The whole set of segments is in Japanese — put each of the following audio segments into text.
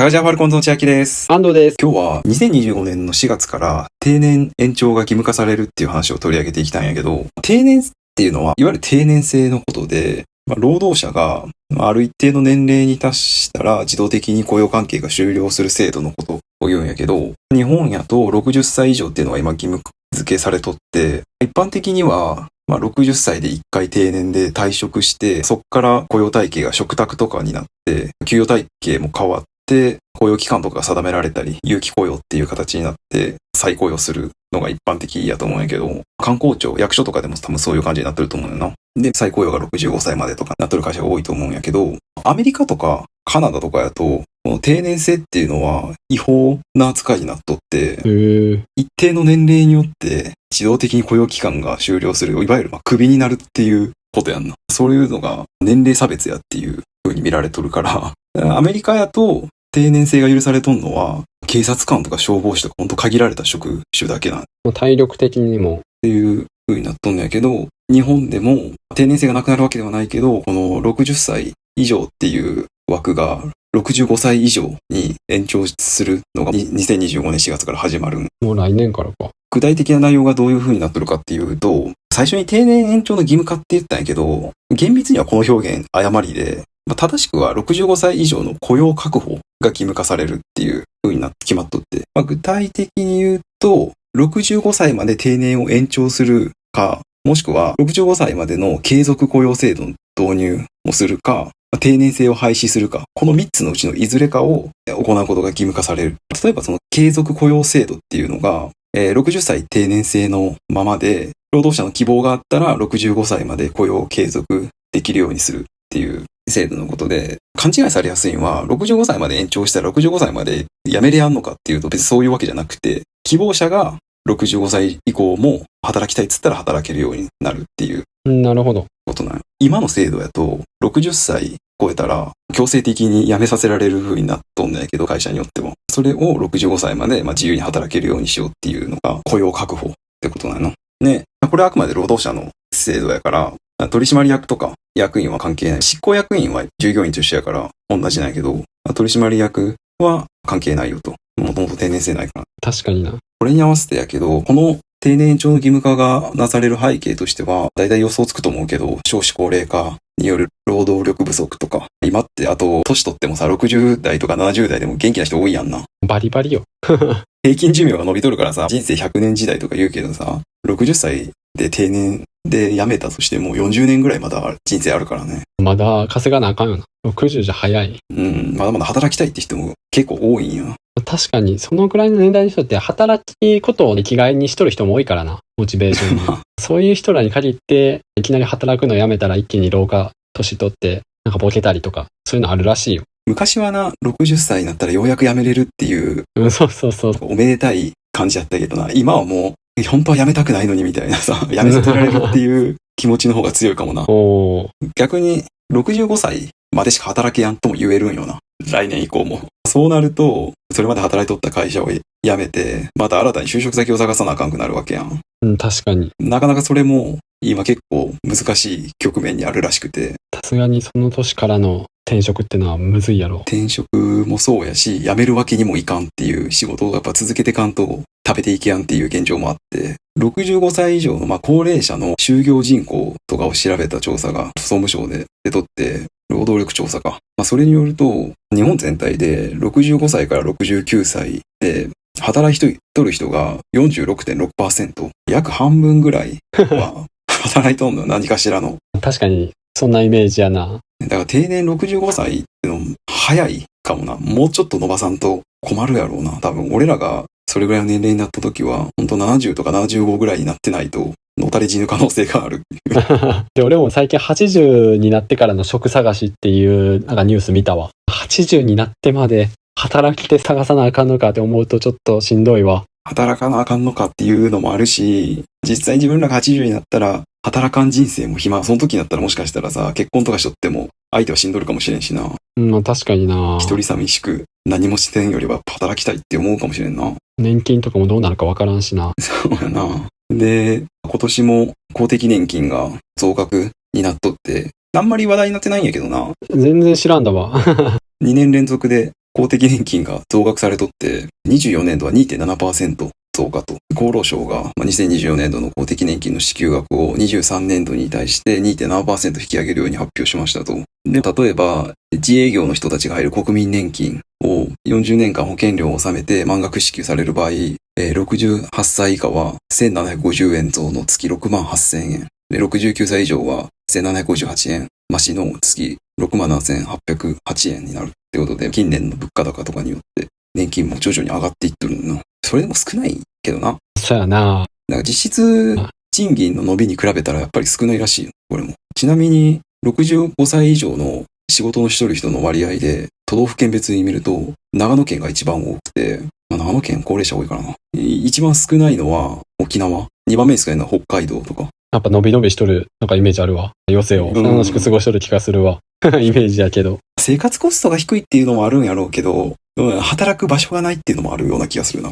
ャージャーファルコンズの千秋です。安藤です。今日は2025年の4月から定年延長が義務化されるっていう話を取り上げていきたんやけど、定年っていうのはいわゆる定年制のことで、労働者がある一定の年齢に達したら自動的に雇用関係が終了する制度のことを言うんやけど、日本やと60歳以上っていうのが今義務付けされとって、一般的には60歳で1回定年で退職して、そこから雇用体系が嘱託とかになって、給与体系も変わって、雇用期間とかが定められたり、有期雇用っていう形になって、再雇用するのが一般的やと思うんやけど、官公庁、役所とかでも多分そういう感じになってると思うよな。で、再雇用が65歳までとかなってる会社が多いと思うんやけど、アメリカとかカナダとかやと、この定年制っていうのは違法な扱いになっとって、一定の年齢によって自動的に雇用期間が終了する、いわゆるクビになるっていうことやんな。そういうのが年齢差別やっていう風に見られとるから、アメリカやと定年制が許されとんのは、警察官とか消防士とかほんと限られた職種だけなん。体力的にも。っていう風になっとんのやけど、日本でも定年制がなくなるわけではないけど、この60歳以上っていう枠が65歳以上に延長するのが2025年4月から始まる。もう来年からか。具体的な内容がどういう風になってるかっていうと、最初に定年延長の義務化って言ったんやけど、厳密にはこの表現誤りで、正しくは65歳以上の雇用確保が義務化されるっていう風になって決まっとって、具体的に言うと、65歳まで定年を延長するか、もしくは65歳までの継続雇用制度の導入をするか、定年制を廃止するか、この3つのうちのいずれかを行うことが義務化される。例えばその継続雇用制度っていうのが、60歳定年制のままで、労働者の希望があったら65歳まで雇用を継続できるようにするっていう制度のことで、勘違いされやすいのは、65歳まで延長したら65歳まで辞めれやんのかっていうと別にそういうわけじゃなくて、希望者が65歳以降も働きたいっつったら働けるようになるっていう。なるほど。ことなん。今の制度やと、60歳超えたら強制的に辞めさせられる風になっとんだけど、会社によっても。それを65歳まで自由に働けるようにしようっていうのが雇用確保ってことなの。ね。これはあくまで労働者の制度やから、取締役とか役員は関係ない。執行役員は従業員と一緒やから同じなんやけど、取締役は関係ないよと。もともと定年制ないから。確かにな。これに合わせてやけど、この定年延長の義務化がなされる背景としては、だいたい予想つくと思うけど、少子高齢化による労働力不足とか、今ってあと、年取ってもさ、60代とか70代でも元気な人多いやんな。バリバリよ。平均寿命が伸びとるからさ、人生100年時代とか言うけどさ、60歳で定年で辞めたとしても40年ぐらいまだ人生あるからね。まだ稼がなあかんよな。60じゃ早い。まだまだ働きたいって人も結構多いんや。確かに、そのくらいの年代の人って働きことを生きがいにしとる人も多いからな。モチベーションに。そういう人らに限って、いきなり働くのやめたら一気に老化、年取って、ボケたりとか、そういうのあるらしいよ。昔はな、60歳になったらようやく辞めれるっていう、そうそうそう。おめでたい感じだったけどな、今はもう、本当は辞めたくないのにみたいなさ、辞めさせられるっていう気持ちの方が強いかもな。逆に、65歳までしか働けやんとも言えるんよな。来年以降も。そうなると、それまで働いとった会社を辞めて、また新たに就職先を探さなあかんくなるわけやん。確かに。なかなかそれも、今結構難しい局面にあるらしくて。さすがにその年からの転職ってのはむずいやろ。転職もそうやし、辞めるわけにもいかんっていう仕事をやっぱ続けてかんと食べていけやんっていう現状もあって、65歳以上の高齢者の就業人口とかを調べた調査が総務省で出とって、労働力調査か。それによると、日本全体で65歳から69歳で働いとる人が 46.6%、約半分ぐらいは働いとんのよ、何かしらの。確かに、そんなイメージやな。だから定年65歳っての早いかもな。もうちょっと伸ばさんと困るやろうな。多分俺らがそれぐらいの年齢になった時は、ほんと70とか75ぐらいになってないと、のたれ死ぬ可能性がある。で、俺も最近80になってからの職探しっていうニュース見たわ。80になってまで働き手探さなあかんのかって思うとちょっとしんどいわ。働かなあかんのかっていうのもあるし、実際自分らが80になったら、働かん人生も暇。その時になったらもしかしたらさ、結婚とかしとっても、相手はしんどるかもしれんしな。確かにな。一人寂しく、何もしてんよりは働きたいって思うかもしれんな。年金とかもどうなるかわからんしな。そうやな。で、今年も公的年金が増額になっとって、あんまり話題になってないんやけどな。全然知らんだわ。2年連続で公的年金が増額されとって、24年度は 2.7% 増加と、厚労省が2024年度の公的年金の支給額を23年度に対して 2.7% 引き上げるように発表しましたと。で、例えば、自営業の人たちが入る国民年金を40年間保険料を納めて満額支給される場合、68歳以下は1750円増の月68000円。で、69歳以上は1758円増しの月67808円になるってことで、近年の物価高とかによって年金も徐々に上がっていってるの。それでも少ないけどな。そうやな。なんか実質賃金の伸びに比べたらやっぱり少ないらしいよ。これも。ちなみに65歳以上の仕事のしとる人の割合で都道府県別に見ると長野県が一番多くて、長野県高齢者多いからな。一番少ないのは沖縄。2番目に少ないのは北海道とか。やっぱ伸び伸びしとる、なんかイメージあるわ。余生を楽しく過ごしとる気がするわ。イメージやけど。生活コストが低いっていうのもあるんやろうけど、働く場所がないっていうのもあるような気がするな。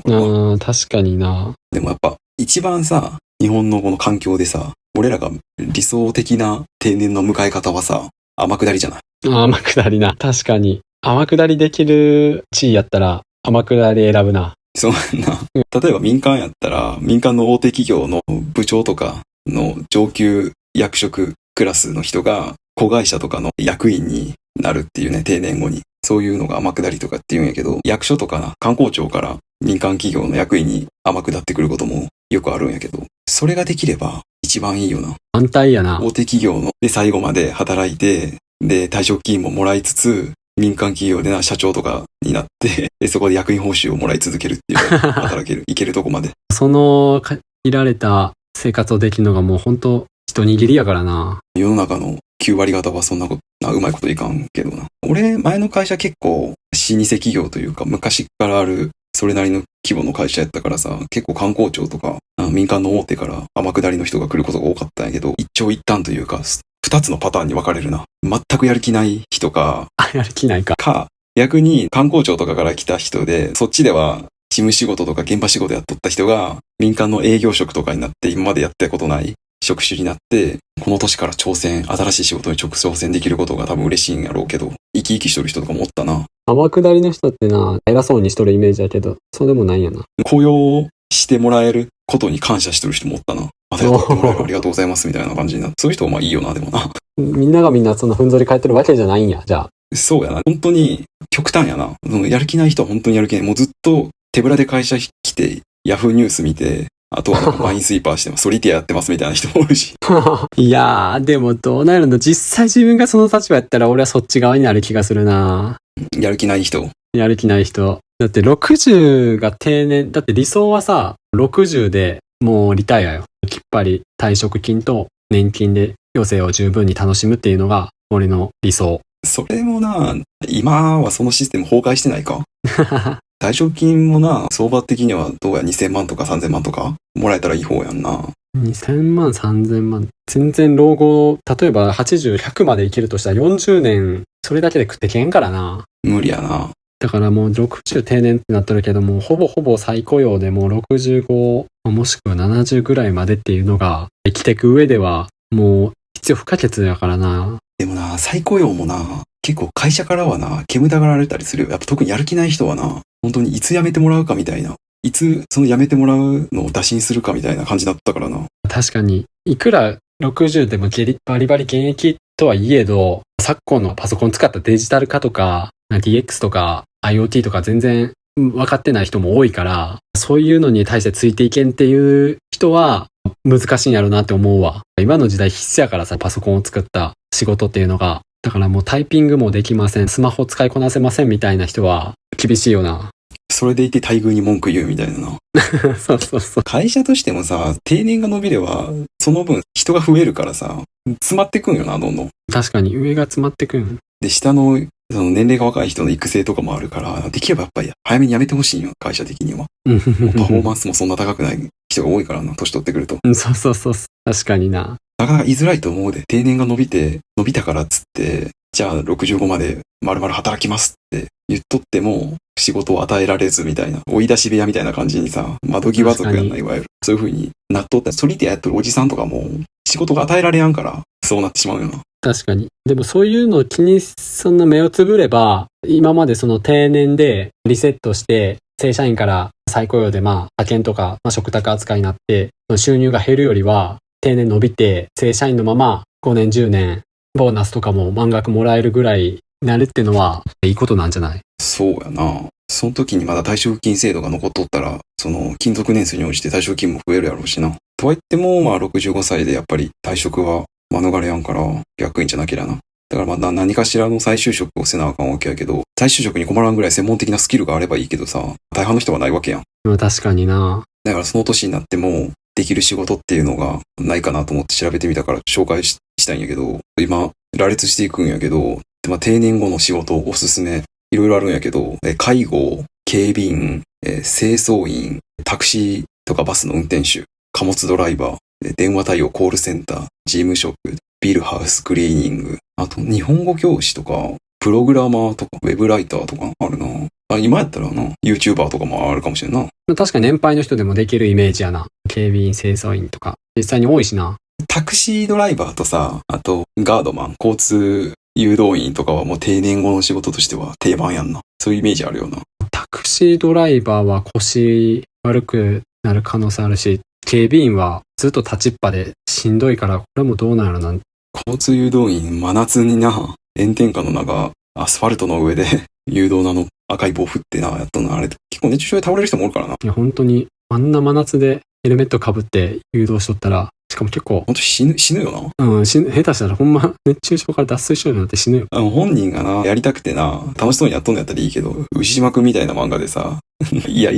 確かにな。でもやっぱ一番さ、日本のこの環境でさ、俺らが理想的な定年の迎え方はさ、天下りじゃない？天下りな。確かに。天下りできる地位やったら、天下り選ぶな。そうな。例えば民間やったら、民間の大手企業の部長とかの上級役職クラスの人が、子会社とかの役員になるっていうね、定年後に。そういうのが天下りとかって言うんやけど、役所とかな、観光庁から民間企業の役員に天下ってくることもよくあるんやけど、それができれば一番いいよな。安泰やな。大手企業ので最後まで働いて、で退職金ももらいつつ、民間企業でな社長とかになって、でそこで役員報酬をもらい続けるっていう働ける、いけるとこまで。その限られた生活をできるのがもう本当一握りやからな。世の中の9割方はそんなこと、うまいこといかんけどな。俺、前の会社結構、老舗企業というか、昔からある、それなりの規模の会社やったからさ、結構観光庁とか、民間の大手から天下りの人が来ることが多かったんやけど、一長一短というか、二つのパターンに分かれるな。全くやる気ない人か、やる気ないか。逆に観光庁とかから来た人で、そっちでは、事務仕事とか現場仕事やっとった人が、民間の営業職とかになって今までやったことない職種になって、この年から新しい仕事に挑戦できることが多分嬉しいんやろうけど、生き生きしとる人とかもおったな。天下りの人ってな、偉そうにしとるイメージやけど、そうでもないんやな。雇用してもらえることに感謝してる人もおったな。また雇ってもらえるありがとうございますみたいな感じになって。そういう人はまあいいよな、でもな。みんながみんなそんなふんぞり返ってるわけじゃないんや、じゃあ。そうやな。本当に極端やな。やる気ない人は本当にやる気ない。もうずっと手ぶらで会社来て、ヤフーニュース見て、あとはなんかマインスイーパーしてます。ソリティアやってますみたいな人もおるし。いやー、でもどうなるの？実際自分がその立場やったら俺はそっち側になる気がするな。やる気ない人。やる気ない人。だって60が定年、だって理想はさ、60でもうリタイアよ。きっぱり退職金と年金で余生を十分に楽しむっていうのが俺の理想。それもな、今はそのシステム崩壊してないか？退職金もな、相場的にはどうや2000万とか3000万とかもらえたらいい方やんな。2000万、3000万。全然老後、例えば80、100まで生きるとしたら40年、それだけで食ってけんからな。無理やな。だからもう60定年ってなってるけども、ほぼほぼ再雇用でもう65、もしくは70ぐらいまでっていうのが、生きていく上ではもう必要不可欠やからな。でもな、再雇用もな、結構会社からはな、煙たがられたりするよ。やっぱ特にやる気ない人はな、本当にいつ辞めてもらうかみたいな。いつその辞めてもらうのを打診するかみたいな感じだったからな。確かに、いくら60でもバリバリ現役とはいえど、昨今のパソコン使ったデジタル化とか、DX とか IoT とか全然分かってない人も多いから、そういうのに対してついていけんっていう人は難しいんやろうなって思うわ。今の時代必須やからさ、パソコンを作った仕事っていうのが。だからもうタイピングもできません、スマホ使いこなせませんみたいな人は厳しいよな。それでいて待遇に文句言うみたいなな。そうそうそう。会社としてもさ、定年が伸びれば、その分人が増えるからさ、詰まってくんよな、どんどん。確かに上が詰まってくん。で、下の、その年齢が若い人の育成とかもあるから、できればやっぱり早めに辞めてほしいよ、会社的には。パフォーマンスもそんな高くない人が多いからな、年取ってくると。そうそうそう。確かにな。なかなか言いづらいと思うで、定年が伸びたからっつって、じゃあ65まで丸々働きますって言っとっても、仕事を与えられずみたいな、追い出し部屋みたいな感じにさ、窓際族やんな、いわゆる。そういう風になっとったら、ソリティアやっとるおじさんとかも、仕事が与えられやんから、そうなってしまうよな。確かに。でもそういうのを気にそんな目をつぶれば、今までその定年でリセットして、正社員から再雇用で派遣とか、嘱託扱いになって、収入が減るよりは、定年伸びて、正社員のまま5年10年、ボーナスとかも満額もらえるぐらいになるっていうのは、いいことなんじゃない？そうやな。その時にまだ退職金制度が残っとったら、その勤続年数に応じて退職金も増えるやろうしな。とはいっても、65歳でやっぱり退職は免れやんから、役員じゃなけりゃな。だから何かしらの再就職をせなあかんわけやけど、再就職に困らんぐらい専門的なスキルがあればいいけどさ、大半の人はないわけやん。確かにな。だからその年になっても、できる仕事っていうのがないかなと思って調べてみたから紹介したいんやけど、今、羅列していくんやけど、定年後の仕事おすすめ、いろいろあるんやけど、介護、警備員、清掃員、タクシーとかバスの運転手、貨物ドライバー、電話対応コールセンター、事務職、ビルハウスクリーニング、あと日本語教師とか、プログラマーとか、ウェブライターとかあるな。今やったらな、YouTuber とかもあるかもしれんな。確かに年配の人でもできるイメージやな。警備員、清掃員とか。実際に多いしな。タクシードライバーとさ、あとガードマン、交通誘導員とかはもう定年後の仕事としては定番やんな。そういうイメージあるよな。タクシードライバーは腰悪くなる可能性あるし、警備員はずっと立ちっぱでしんどいから、これもどうなるな。交通誘導員、真夏にな、炎天下の中、アスファルトの上で誘導の赤い棒振ってな、やっとな、あれ結構熱中症で倒れる人もおるからな。いや、本当に、あんな真夏でヘルメット被って誘導しとったら、しかも結構。ほんと死ぬよな。下手したらほんま熱中症から脱水症になって死ぬよ。本人がな、やりたくてな、楽しそうにやっとんのやったらいいけど、牛島くんみたいな漫画でさ、や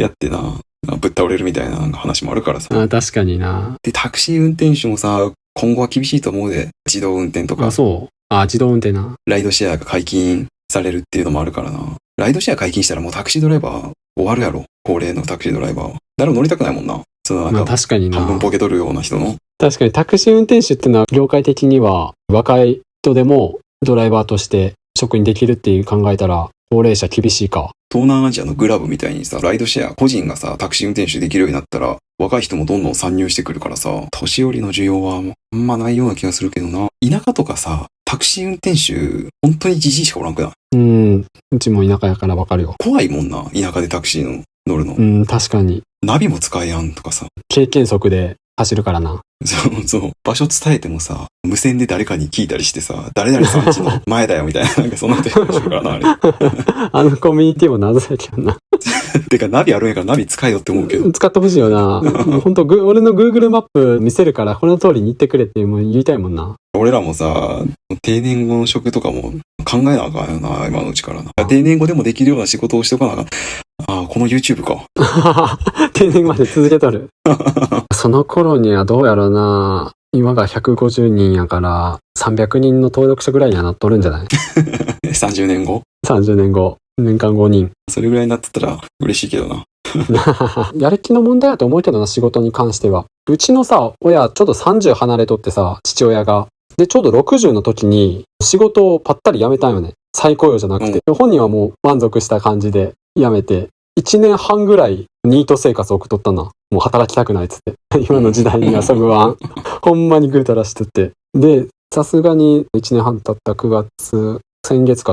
ってな、ぶっ倒れるみたいな話もあるからさ。確かにな。で、タクシー運転手もさ、今後は厳しいと思うで。自動運転とか。そう。自動運転な。ライドシェアが解禁されるっていうのもあるからな。ライドシェア解禁したらもうタクシードライバー終わるやろ。高齢のタクシードライバーは。誰も乗りたくないもんな。その確かにな。半分ボケ取るような人の。確かにタクシー運転手ってのは業界的には若い人でもドライバーとして職にできるっていう考えたら高齢者厳しいか。東南アジアのグラブみたいにさ、ライドシェア、個人がさ、タクシー運転手できるようになったら、若い人もどんどん参入してくるからさ、年寄りの需要はあんまないような気がするけどな。田舎とかさ、タクシー運転手、本当にじじいしかおらんくない？うちも田舎やからわかるよ。怖いもんな、田舎でタクシーの乗るの。確かに。ナビも使えやんとかさ。経験則で走るからな。そう。場所伝えてもさ、無線で誰かに聞いたりしてさ、誰々さんちの前だよみたいな、なんかそんなこと言ってるからな、あれ。あのコミュニティも謎やけどな。てかナビあるんやからナビ使えよって思うけど。使ってほしいよな。本当俺の Google マップ見せるからこの通りに行ってくれってもう言いたいもんな。俺らもさ、定年後の職とかも考えなあかんよな、今のうちからな。定年後でもできるような仕事をしておかなあかん。この YouTube か。定年まで続けとる。その頃にはどうやろうな。今が150人やから300人の登録者ぐらいにはなっとるんじゃない？ 30年後 ?30 年後。年間5人。それぐらいになってたら嬉しいけどな。やる気の問題だと思うけどな、仕事に関しては。うちのさ、親、ちょっと30離れとってさ、父親が。で、ちょうど60の時に仕事をパッタリ辞めたんよね。再雇用じゃなくて。本人はもう満足した感じで辞めて、1年半ぐらいニート生活を送っとったな。もう働きたくないっつって。今の時代にはそぐわん。ほんまにぐうたらしとって。で、さすがに1年半経った9月、先月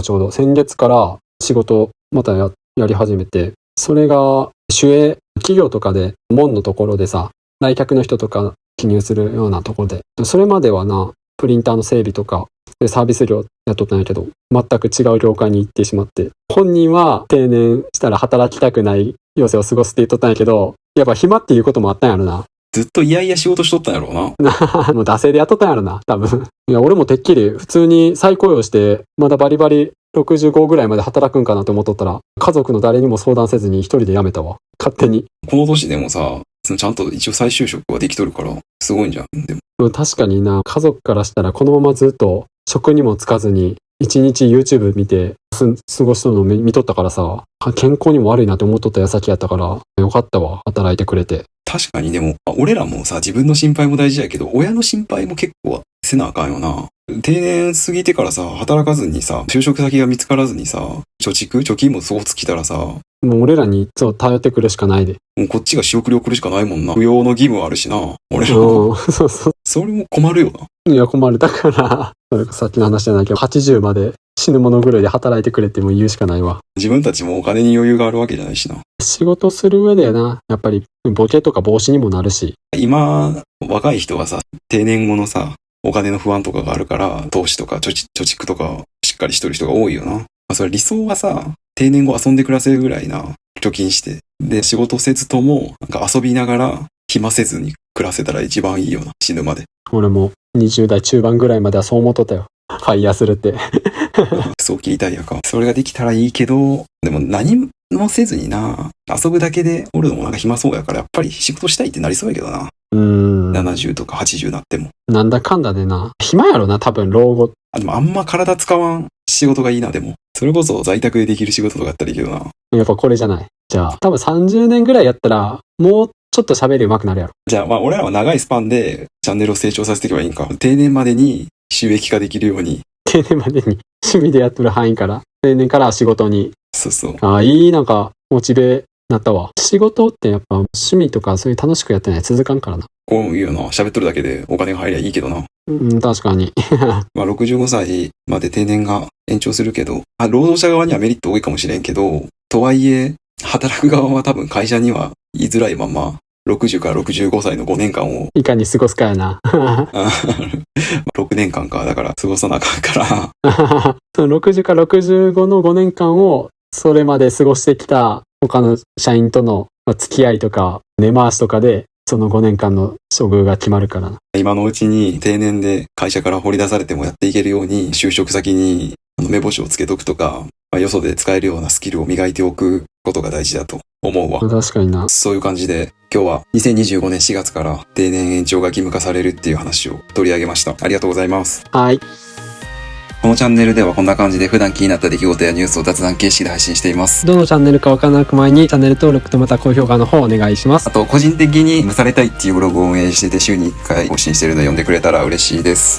から仕事またやり始めて、それが主営企業とかで門のところでさ、来客の人とか記入するようなところで、それまではな、プリンターの整備とかでサービス料やっとったんやけど、全く違う業界に行ってしまって、本人は定年したら働きたくない余生を過ごすって言っとったんやけど、やっぱ暇っていうこともあったんやろな。ずっといやいや仕事しとったんやろうな。もう惰性でやっとったんやろな、多分。いや、俺もてっきり普通に再雇用して、まだバリバリ65ぐらいまで働くんかなと思っとったら、家族の誰にも相談せずに一人で辞めたわ。勝手に。この年でもさ、ちゃんと一応再就職はできとるから、すごいんじゃん。でも確かにな、家族からしたらこのままずっと職にも就かずに、一日 YouTube 見て過ごしとるのを見とったからさ、健康にも悪いなって思っとった矢先やったから、よかったわ、働いてくれて。確かにでも、俺らもさ、自分の心配も大事やけど、親の心配も結構せなあかんよな。定年過ぎてからさ、働かずにさ、就職先が見つからずにさ、貯金もそう尽きたらさ、もう俺らにそう頼ってくるしかないで。もうこっちが仕送り送るしかないもんな。扶養の義務あるしな。俺ら。うん、そうそう。それも困るよな。いや困る。だから、それこそさっきの話じゃないけど、80まで死ぬ者狂いで働いてくれってもう言うしかないわ。自分たちもお金に余裕があるわけじゃないしな。仕事する上でな、やっぱりボケとか防止にもなるし。今、若い人はさ、定年後のさ、お金の不安とかがあるから、投資とか貯蓄とかしっかりしてる人が多いよな。まあ、それ理想はさ、定年後遊んで暮らせるぐらいな、貯金して。で、仕事せずとも、なんか遊びながら、暇せずに暮らせたら一番いいよな、死ぬまで。俺も20代中盤ぐらいまではそう思っとったよ。ファイヤーするって。そう切りたいやか。それができたらいいけど、でも何もせずにな、遊ぶだけでおるのもなんか暇そうやから、やっぱり仕事したいってなりそうやけどな。70とか80なっても。なんだかんだでな。暇やろな、多分老後。でもあんま体使わん仕事がいいな、でも。それこそ在宅でできる仕事とかあったらいいけどな。やっぱこれじゃない。じゃあ、多分30年ぐらいやったら、もうちょっと喋り上手くなるやろ。じゃあ、まあ俺らは長いスパンでチャンネルを成長させていけばいいんか。定年までに収益化できるように。定年までに趣味でやってる範囲から、定年から仕事に。そうそう。ああ、いい、なんか、モチベなったわ。仕事ってやっぱ趣味とかそういう楽しくやってないと続かんからな。こういうの喋っとるだけでお金が入りゃいいけどな。確かに。まあ65歳まで定年が延長するけど、労働者側にはメリット多いかもしれんけど、とはいえ、働く側は多分会社には言いづらいまま、60から65歳の5年間を。いかに過ごすかやな。6年間か、だから過ごさなあかんから。その60から65の5年間を、それまで過ごしてきた他の社員との付き合いとか、根回しとかで、その5年間の処遇が決まるからな。今のうちに定年で会社から掘り出されてもやっていけるように、就職先に目星をつけとくとか、よそで使えるようなスキルを磨いておくことが大事だと思うわ。確かにな。そういう感じで、今日は2025年4月から定年延長が義務化されるっていう話を取り上げました。ありがとうございます。はい。このチャンネルではこんな感じで普段気になった出来事やニュースを雑談形式で配信しています。どのチャンネルかわからなく前にチャンネル登録とまた高評価の方お願いします。あと個人的に蒸されたいっていうブログを運営してて週に1回更新してるので読んでくれたら嬉しいです。